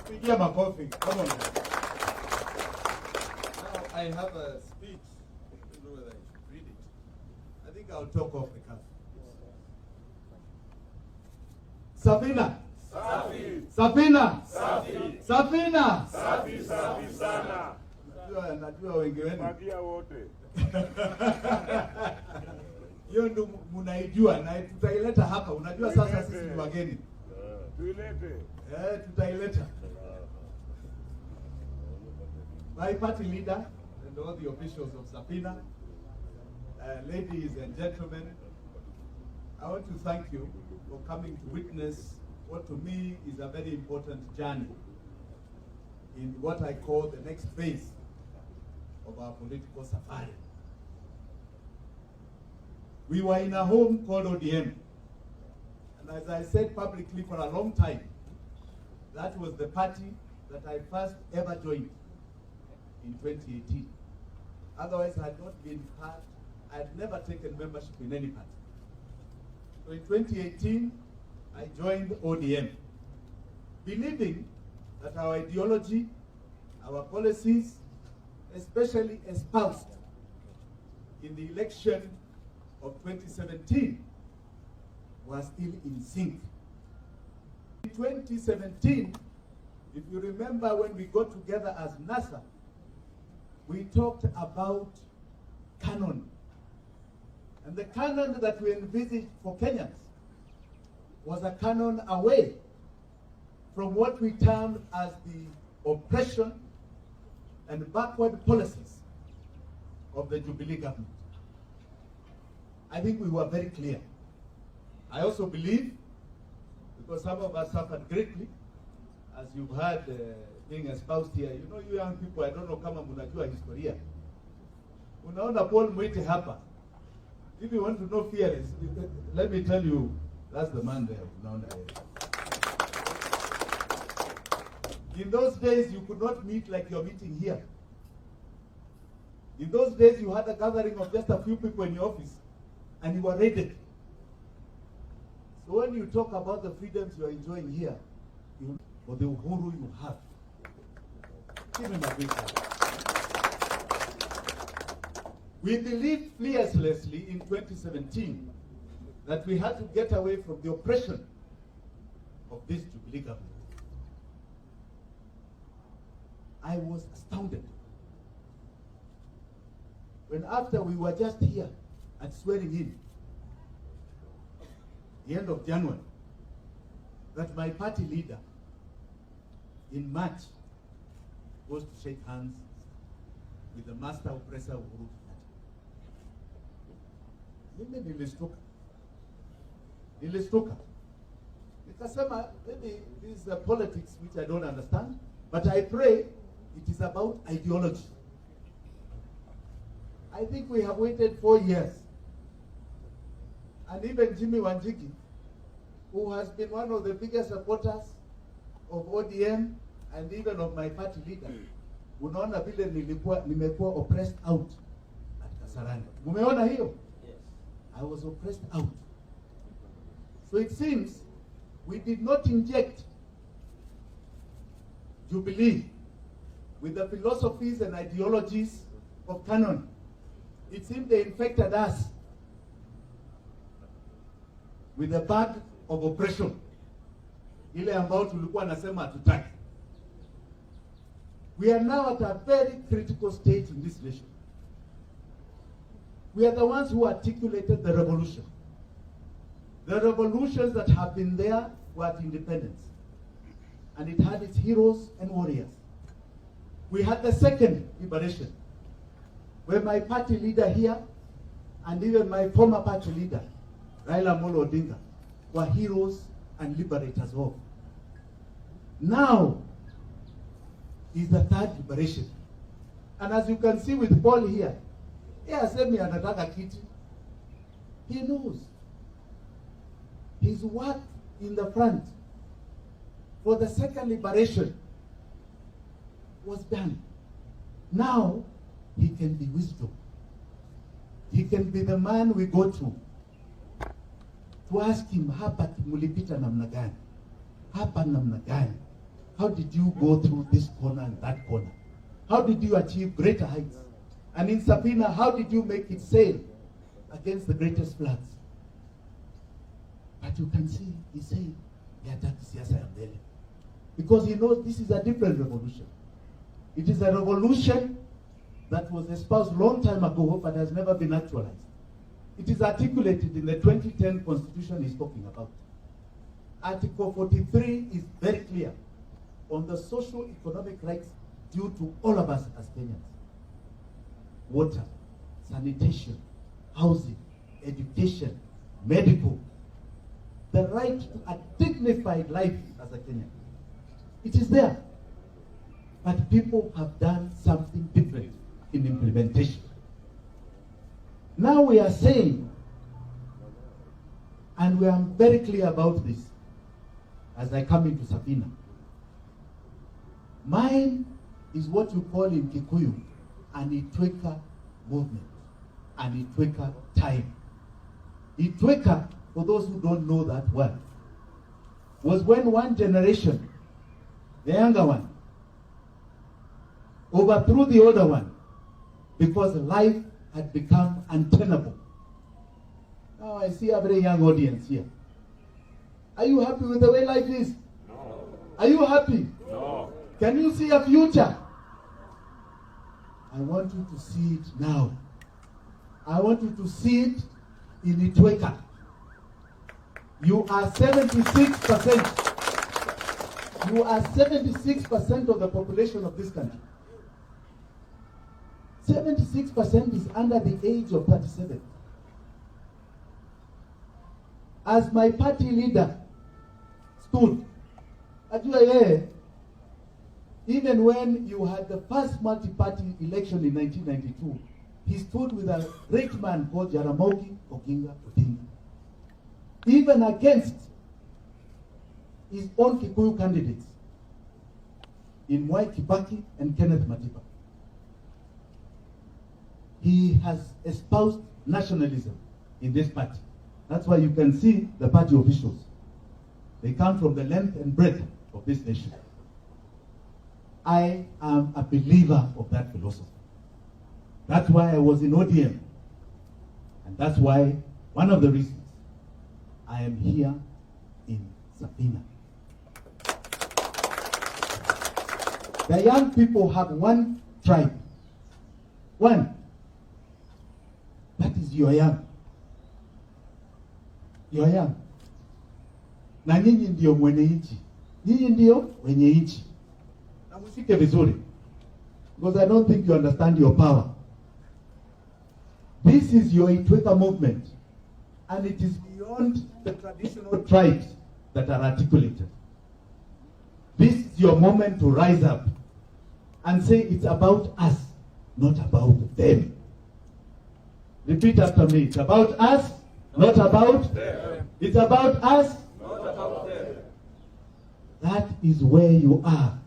Pigia makofi. Come on. Now I have a speech. I don't know whether I should read it. I think I'll talk off the cuff. Safina. Safi. Safina. Safi. Safina. Safi, safi sana. Najua wengi wenu. Magia wote. Hiyo ndio mnaijua na tutaileta hapa. Unajua sasa sisi ni wageni. Tuilete. Tutaileta. My party leader and all the officials of Safina, ladies and gentlemen, I want to thank you for coming to witness what to me is a very important journey in what I call the next phase of our political safari. We were in a home called ODM, and as I said publicly for a long time, that was the party that I first ever joined in 2018. Otherwise, I had not been part, I had never taken membership in any party. So in 2018, I joined ODM, believing that our ideology, our policies, especially espoused in the election of 2017, was still in sync. In 2017, if you remember when we got together as NASA, we talked about canon. And the canon that we envisaged for Kenyans was a canon away from what we termed as the oppression and backward policies of the Jubilee government. I think we were very clear. I also believe, because some of us suffered greatly, as you've heard being espoused here, you know, you young people, I don't know kama munajua historia. Unaona Paul Mwite hapa. If you want to know fearless, let me tell you, that's the man there. Unaona. In those days, you could not meet like you're meeting here. In those days, you had a gathering of just a few people in your office, and you were raided. So when you talk about the freedoms you are enjoying here, or the uhuru you have, give him a big hand. We believed fearlessly in 2017 that we had to get away from the oppression of this Jubilee government. I was astounded when after we were just here at swearing in, the end of January, that my party leader in March goes to shake hands with the master oppressor Uhuru Kenyatta. Mimi nilistuka. Nikasema, maybe this is politics which I don't understand, but I pray it is about ideology. I think we have waited 4 years. And even Jimi Wanjigi, who has been one of the biggest supporters of ODM and even of my party leader, unaona vile nimekuwa oppressed out at Kasarani. Umeona hiyo? Yes. I was oppressed out. So it seems we did not inject Jubilee with the philosophies and ideologies of canon. It seems they infected us with the bag of oppression, ile ambao tulikuwa nasema hatutaki. We are now at a very critical stage in this nation. We are the ones who articulated the revolution. The revolutions that have been there were at independence, and it had its heroes and warriors. We had the second liberation, where my party leader here and even my former party leader, Raila Amolo Odinga, were heroes and liberators of. Now is the third liberation. And as you can see with Paul here, he hasemi anataka kiti. He knows his work in the front for the second liberation was done. Now he can be wisdom. He can be the man we go to ask him, hapa mulipita namna gani? Hapa namna gani? how did you go through this corner and that corner? How did you achieve greater heights? And in Safina, how did you make it sail against the greatest floods? But you can see, he's saying, because he knows this is a different revolution. It is a revolution that was espoused long time ago, but has never been actualized. It is articulated in the 2010 Constitution he's talking about. Article 43 is very clear on the social economic rights due to all of us as Kenyans. Water, sanitation, housing, education, medical, the right to a dignified life as a Kenyan. It is there. But people have done something different in implementation. Now we are saying, and we are very clear about this as I come into Safina, mine is what you call in Kikuyu an Itweka movement, an Itweka time. Itweka, for those who don't know that word, was when one generation, the younger one, overthrew the older one because life had become untenable. Now I see a very young audience here. Are you happy with the way life is? No. Are you happy? No. Can you see a future? I want you to see it now. I want you to see it in Itweka. You are 76%. You are 76% of the population of this country. 76% is under the age of 37. As my party leader stood, even when you had the first multi-party election in 1992, he stood with a great man called Jaramogi Oginga Odinga, even against his own Kikuyu candidates in Mwai Kibaki and Kenneth Matiba. He has espoused nationalism in this party. That's why you can see the party officials. They come from the length and breadth of this nation. I am a believer of that philosophy. That's why I was in ODM. And that's why, one of the reasons, I am here in Safina. The young people have one tribe. One. That is your young. Your young. Na nyinyi ndio mwenye nchi. Nyinyi ndio wenye nchi. Na msike vizuri. Because I don't think you understand your power. This is your Itweka movement. And it is beyond the traditional tribes that are articulated. This is your moment to rise up and say it's about us, not about them. Repeat after me. It's about us, not about them. It's about us, Not about them. That is where you are.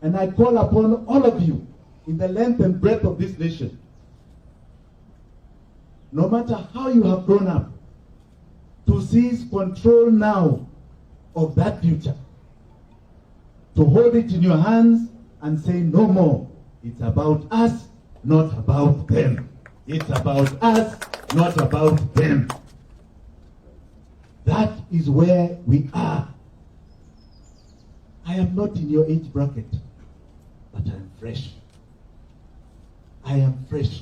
And I call upon all of you in the length and breadth of this nation, no matter how you have grown up, to seize control now of that future, to hold it in your hands and say no more. It's about us, not about them. It's about us, not about them. That is where we are. I am not in your age bracket, but I am fresh. I am fresh.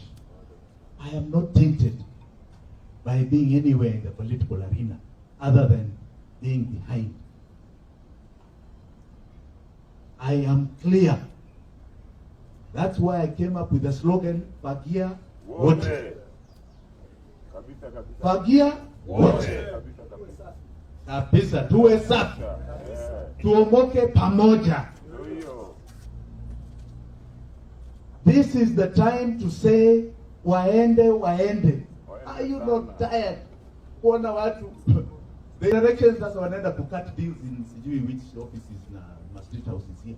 I am not tainted by being anywhere in the political arena other than being behind. I am clear. That's why I came up with the slogan, Fagia Wote. Kabisa, kabisa. Fagia Wote. Kabisa, kabisa. Kabisa, tuwe safi. Yeah. Tuomoke pamoja. Ndio hiyo. This is the time to say, waende. Are you not tired? Kuona watu. The elections sasa wanaenda to cut deals in sijui which offices na street houses here.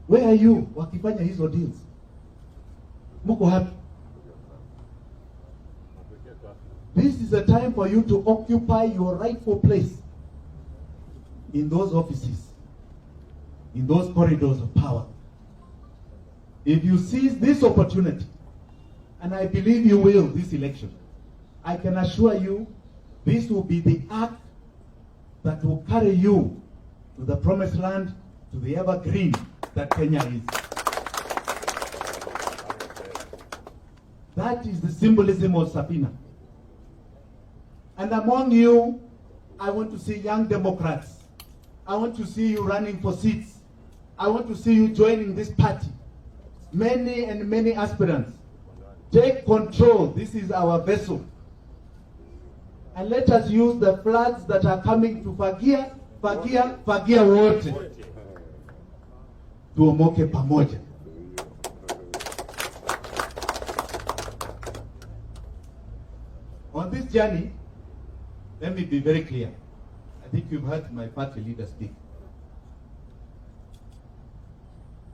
Where are you wakifanya hizo deals? Mko happy? This is a time for you to occupy your rightful place in those offices, in those corridors of power. If you seize this opportunity, and I believe you will this election, I can assure you this will be the ark that will carry you to the promised land, to the evergreen that Kenya is. That is the symbolism of Safina. And among you, I want to see young Democrats. I want to see you running for seats. I want to see you joining this party. Many and many aspirants. Take control. This is our vessel. And let us use the flags that are coming to Fagia wote. Tuomoke pamoja. On this journey, let me be very clear. I think you've heard my party leader speak.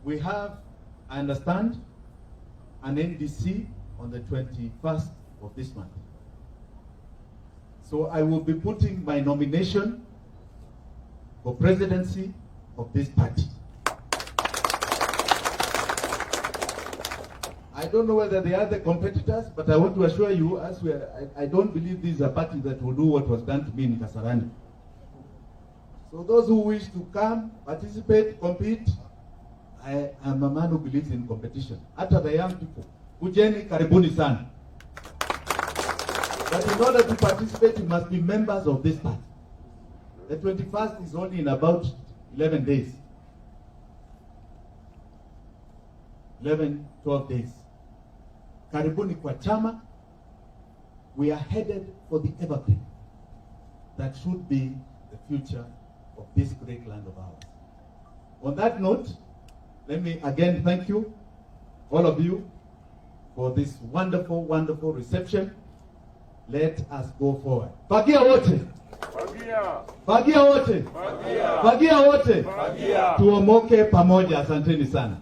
We have, I understand, an NDC on the 21st of this month. So I will be putting my nomination for presidency of this party. I don't know whether they are the competitors, but I want to assure you, as we are, I don't believe this is a party that will do what was done to me in Kasarani. So those who wish to come, participate, compete, I am a man who believes in competition. Hata the young people, kujeni karibuni sana. But in order to participate, you must be members of this party. The 21st is only in about 11 days. 11, 12 days. Karibuni kwa chama. We are headed for the evergreen. That should be the future of this great land of ours. On that note, let me again thank you, all of you, for this wonderful, wonderful reception. Let us go forward. Fagia wote. Fagia. Fagia wote. Fagia. Fagia wote. Fagia. Tuomoke pamoja. Asanteni sana.